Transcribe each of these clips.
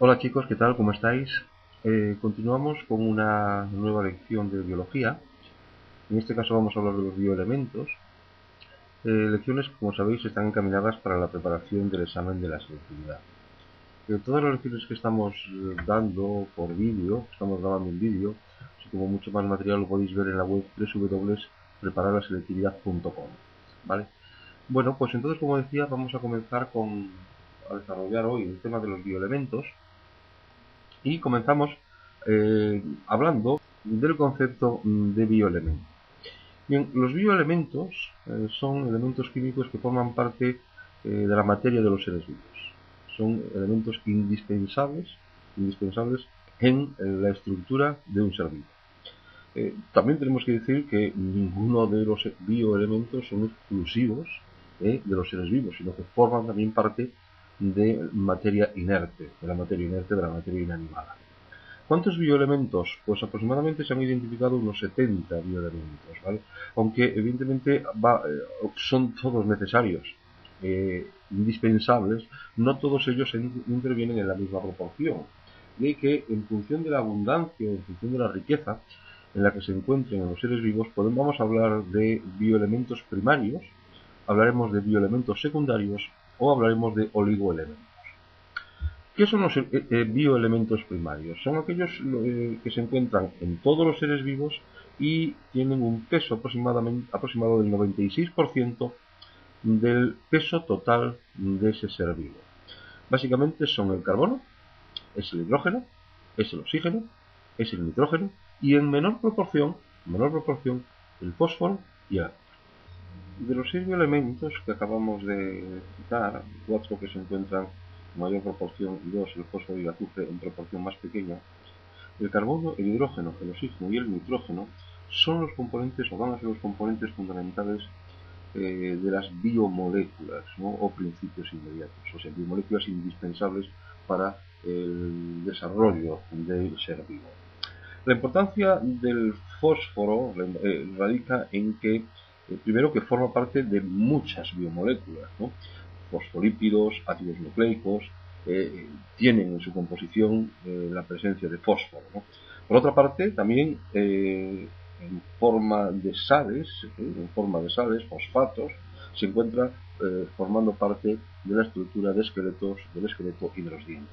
Hola chicos, ¿qué tal? ¿Cómo estáis? Continuamos con una nueva lección de biología. En este caso vamos a hablar de los bioelementos. Lecciones, como sabéis, están encaminadas para la preparación del examen de la selectividad. Todas las lecciones que estamos dando por vídeo, estamos grabando en vídeo, así como mucho más material lo podéis ver en la web www.prepararlaselectividad.com. ¿Vale? Bueno, pues entonces, como decía, vamos a comenzar a desarrollar hoy el tema de los bioelementos. Y comenzamos hablando del concepto de bioelemento. Bien, los bioelementos son elementos químicos que forman parte de la materia de los seres vivos. Son elementos indispensables en la estructura de un ser vivo. También tenemos que decir que ninguno de los bioelementos son exclusivos de los seres vivos, sino que forman también parte de materia inerte, de la materia inanimada. ¿Cuántos bioelementos? Pues aproximadamente se han identificado unos 70 bioelementos, ¿vale? Aunque evidentemente son todos necesarios, indispensables, no todos ellos intervienen en la misma proporción. De que en función de la abundancia, en función de la riqueza en la que se encuentren en los seres vivos, vamos a hablar de bioelementos primarios, hablaremos de bioelementos secundarios o hablaremos de oligoelementos. ¿Qué son los bioelementos primarios? Son aquellos que se encuentran en todos los seres vivos y tienen un peso aproximado del 96% del peso total de ese ser vivo. Básicamente son el carbono, es el hidrógeno, es el oxígeno, es el nitrógeno y en menor proporción el fósforo y el azufre. De los 6 bioelementos que acabamos de citar, 4 que se encuentran en mayor proporción y 2, el fósforo y el azufre, en proporción más pequeña, el carbono, el hidrógeno, el oxígeno y el nitrógeno son los componentes o van a ser los componentes fundamentales de las biomoléculas, ¿no? O principios inmediatos, o sea, biomoléculas indispensables para el desarrollo del ser vivo. La importancia del fósforo radica en que, primero, que forma parte de muchas biomoléculas, ¿no? Fosfolípidos, ácidos nucleicos, tienen en su composición la presencia de fósforo, ¿no? Por otra parte, también en forma de sales, fosfatos, se encuentra formando parte de la estructura del esqueleto y de los dientes.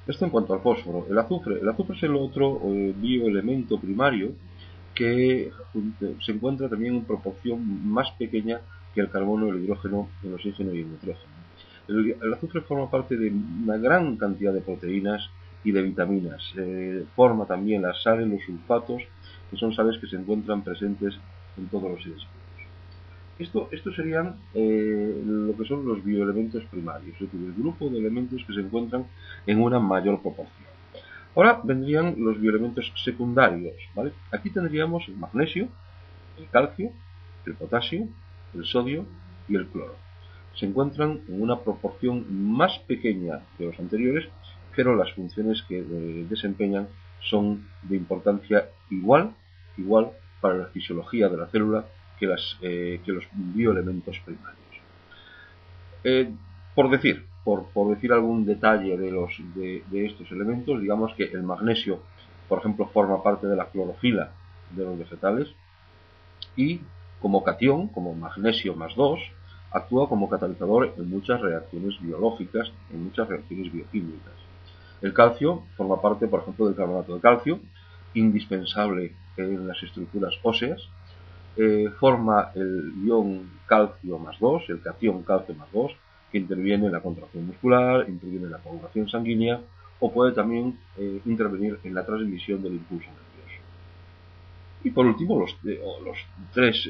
Esto en cuanto al fósforo. El azufre es el otro bioelemento primario que se encuentra también en proporción más pequeña que el carbono, el hidrógeno, el oxígeno y el nitrógeno. El azufre forma parte de una gran cantidad de proteínas y de vitaminas. Forma también las sales, los sulfatos, que son sales que se encuentran presentes en todos los seres vivos. Estos serían lo que son los bioelementos primarios, es decir, el grupo de elementos que se encuentran en una mayor proporción. Ahora vendrían los bioelementos secundarios, ¿vale? Aquí tendríamos el magnesio, el calcio, el potasio, el sodio y el cloro. Se encuentran en una proporción más pequeña que los anteriores, pero las funciones que desempeñan son de importancia igual para la fisiología de la célula que los bioelementos primarios. Eh, por decir algún detalle de estos elementos, digamos que el magnesio, por ejemplo, forma parte de la clorofila de los vegetales y como catión, como magnesio más 2, actúa como catalizador en muchas reacciones biológicas, en muchas reacciones bioquímicas. El calcio forma parte, por ejemplo, del carbonato de calcio, indispensable en las estructuras óseas. Forma el ion calcio más 2, el catión calcio más 2, que interviene en la contracción muscular, interviene en la coagulación sanguínea o puede también intervenir en la transmisión del impulso nervioso. Y por último, los 3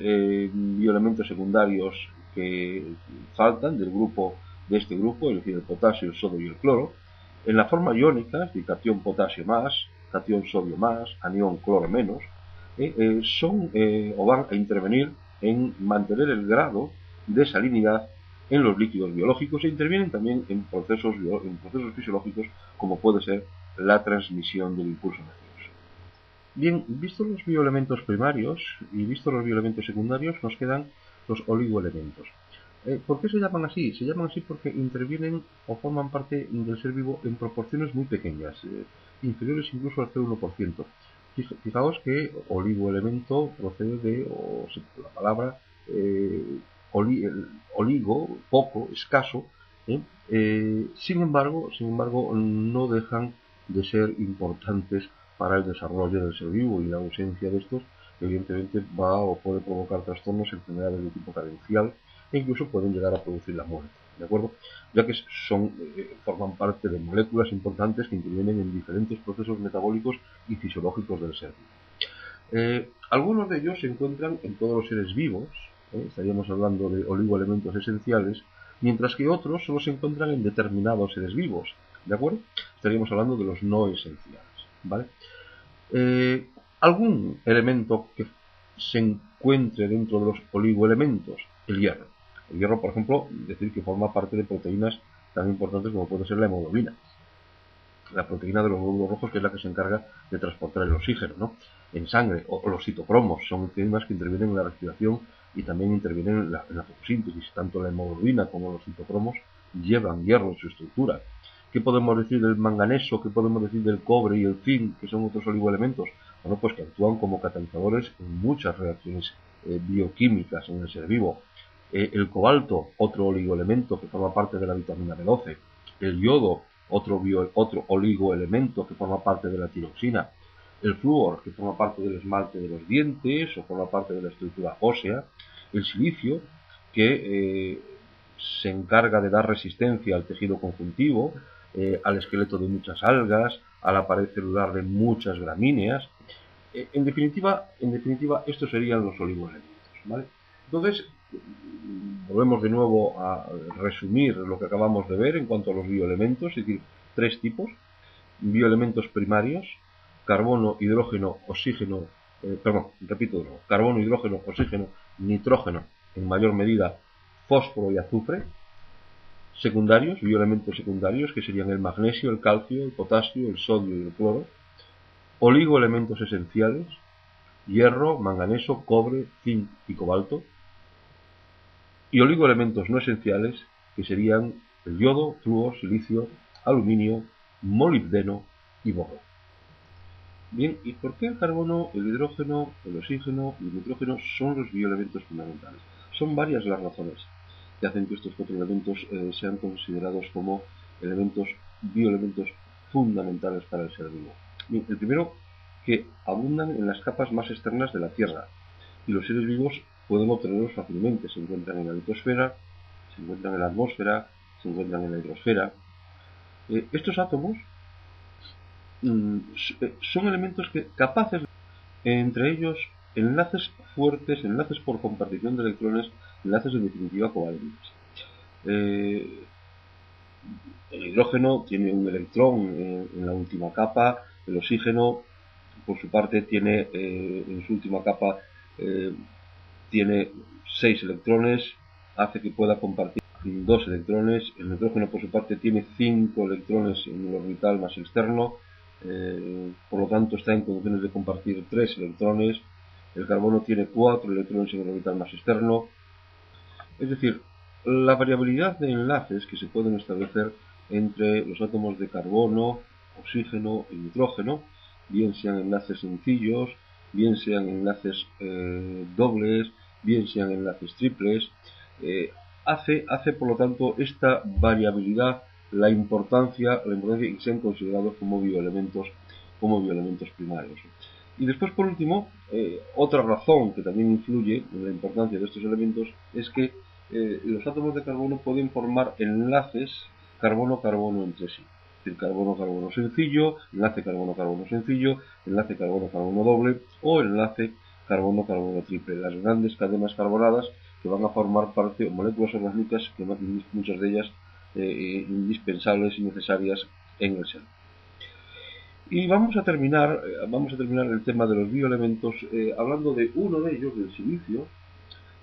bioelementos secundarios que faltan de este grupo, es decir, el potasio, el sodio y el cloro, en la forma iónica, es decir, catión potasio más, catión sodio más, anión cloro menos, son o van a intervenir en mantener el grado de salinidad en los líquidos biológicos e intervienen también en procesos fisiológicos como puede ser la transmisión del impulso nervioso. Bien, vistos los bioelementos primarios y vistos los bioelementos secundarios, nos quedan los oligoelementos. ¿Por qué se llaman así? Se llaman así porque intervienen o forman parte del ser vivo en proporciones muy pequeñas, inferiores incluso al 0,1%. Fijaos que oligoelemento procede de, la palabra oligo, poco, escaso, ¿eh? Sin embargo, no dejan de ser importantes para el desarrollo del ser vivo, y la ausencia de estos evidentemente va o puede provocar trastornos, enfermedades de tipo carencial, e incluso pueden llegar a producir la muerte, ¿de acuerdo? Ya que forman parte de moléculas importantes que intervienen en diferentes procesos metabólicos y fisiológicos del ser vivo. Algunos de ellos se encuentran en todos los seres vivos, estaríamos hablando de oligoelementos esenciales, mientras que otros solo se encuentran en determinados seres vivos, ¿de acuerdo? Estaríamos hablando de los no esenciales, ¿vale? Algún elemento que se encuentre dentro de los oligoelementos, el hierro. El hierro, por ejemplo, decir que forma parte de proteínas tan importantes como puede ser la hemoglobina, la proteína de los glóbulos rojos, que es la que se encarga de transportar el oxígeno, ¿no?, en sangre, o los citocromos, son enzimas que intervienen en la respiración y también intervienen en la fotosíntesis. Tanto la hemoglobina como los citocromos llevan hierro en su estructura. ¿Qué podemos decir del manganeso? ¿Qué podemos decir del cobre y el zinc, que son otros oligoelementos? Bueno, pues que actúan como catalizadores en muchas reacciones bioquímicas en el ser vivo. El cobalto, otro oligoelemento que forma parte de la vitamina B12. El yodo, otro oligoelemento que forma parte de la tiroxina. El flúor, que forma parte del esmalte de los dientes o forma parte de la estructura ósea. El silicio, que se encarga de dar resistencia al tejido conjuntivo, al esqueleto de muchas algas, a la pared celular de muchas gramíneas. En definitiva, estos serían los oligoelementos, ¿vale? Entonces, volvemos de nuevo a resumir lo que acabamos de ver en cuanto a los bioelementos, es decir, tres tipos: bioelementos primarios, carbono, hidrógeno, oxígeno, carbono, hidrógeno, oxígeno, nitrógeno, en mayor medida fósforo y azufre. Secundarios, bioelementos secundarios, que serían el magnesio, el calcio, el potasio, el sodio y el cloro. Oligoelementos esenciales, hierro, manganeso, cobre, zinc y cobalto. Y oligoelementos no esenciales, que serían el yodo, flúor, silicio, aluminio, molibdeno y boro. Bien, ¿y por qué el carbono, el hidrógeno, el oxígeno y el nitrógeno son los bioelementos fundamentales? Son varias las razones que hacen que estos cuatro elementos sean considerados como bioelementos fundamentales para el ser vivo. Bien, el primero, que abundan en las capas más externas de la Tierra, y los seres vivos pueden obtenerlos fácilmente. Se encuentran en la litosfera, se encuentran en la atmósfera, se encuentran en la hidrosfera. Estos átomos son elementos capaces, entre ellos, enlaces fuertes, enlaces por compartición de electrones, enlaces en definitiva covalentes. El hidrógeno tiene un electrón en la última capa. El oxígeno, por su parte, tiene en su última capa tiene 6 electrones, hace que pueda compartir 2 electrones. El nitrógeno, por su parte, tiene 5 electrones en el orbital más externo, por lo tanto está en condiciones de compartir 3 electrones. El carbono tiene 4 electrones en el orbital más externo. Es decir, la variabilidad de enlaces que se pueden establecer entre los átomos de carbono, oxígeno y nitrógeno, bien sean enlaces sencillos, bien sean enlaces dobles, bien sean enlaces triples, hace por lo tanto esta variabilidad la importancia que sean considerados como bioelementos primarios. Y después, por último, otra razón que también influye en la importancia de estos elementos es que los átomos de carbono pueden formar enlaces carbono-carbono entre sí. Es decir, carbono-carbono sencillo, enlace carbono-carbono sencillo, enlace carbono-carbono doble o enlace carbono-carbono triple. Las grandes cadenas carbonadas que van a formar parte de moléculas orgánicas, que muchas de ellas indispensables y necesarias en el ser. Y vamos a terminar el tema de los bioelementos hablando de uno de ellos, del silicio,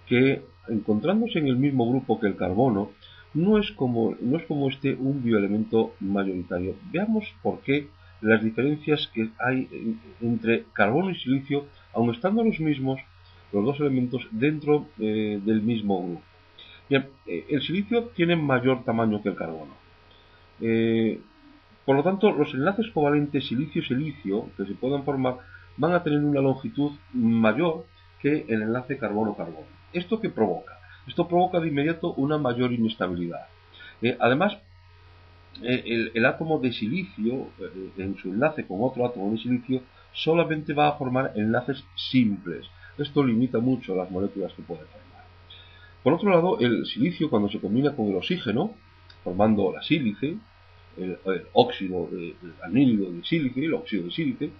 que, encontrándose en el mismo grupo que el carbono, no es como este un bioelemento mayoritario. Veamos por qué las diferencias que hay entre carbono y silicio, aun estando los mismos, los dos elementos dentro del mismo grupo. Bien, el silicio tiene mayor tamaño que el carbono. Por lo tanto, los enlaces covalentes silicio-silicio que se puedan formar van a tener una longitud mayor que el enlace carbono-carbono. ¿Esto qué provoca? Esto provoca de inmediato una mayor inestabilidad. Además, el átomo de silicio, en su enlace con otro átomo de silicio, solamente va a formar enlaces simples. Esto limita mucho las moléculas que puede formar. Por otro lado, el silicio, cuando se combina con el oxígeno, formando la sílice, el óxido, el anhídrido de sílice, el óxido de sílice,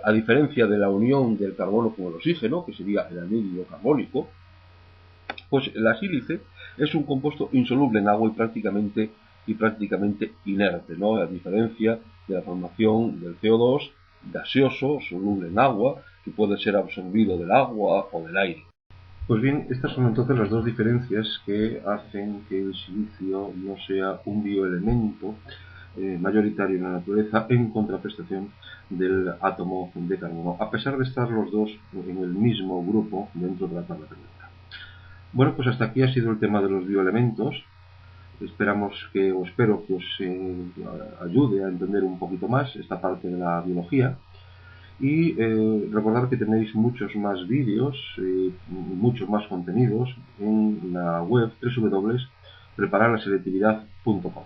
a diferencia de la unión del carbono con el oxígeno, que sería el anhídrido carbónico, pues la sílice es un compuesto insoluble en agua y prácticamente inerte, ¿no? A diferencia de la formación del CO2 gaseoso, soluble en agua, que puede ser absorbido del agua o del aire. Pues bien, estas son entonces las dos diferencias que hacen que el silicio no sea un bioelemento mayoritario en la naturaleza en contraprestación del átomo de carbono, a pesar de estar los dos en el mismo grupo dentro de la tabla periódica. Bueno, pues hasta aquí ha sido el tema de los bioelementos. Espero que os ayude a entender un poquito más esta parte de la biología. Y recordad que tenéis muchos más vídeos y muchos más contenidos en la web www.prepararlaselectividad.com.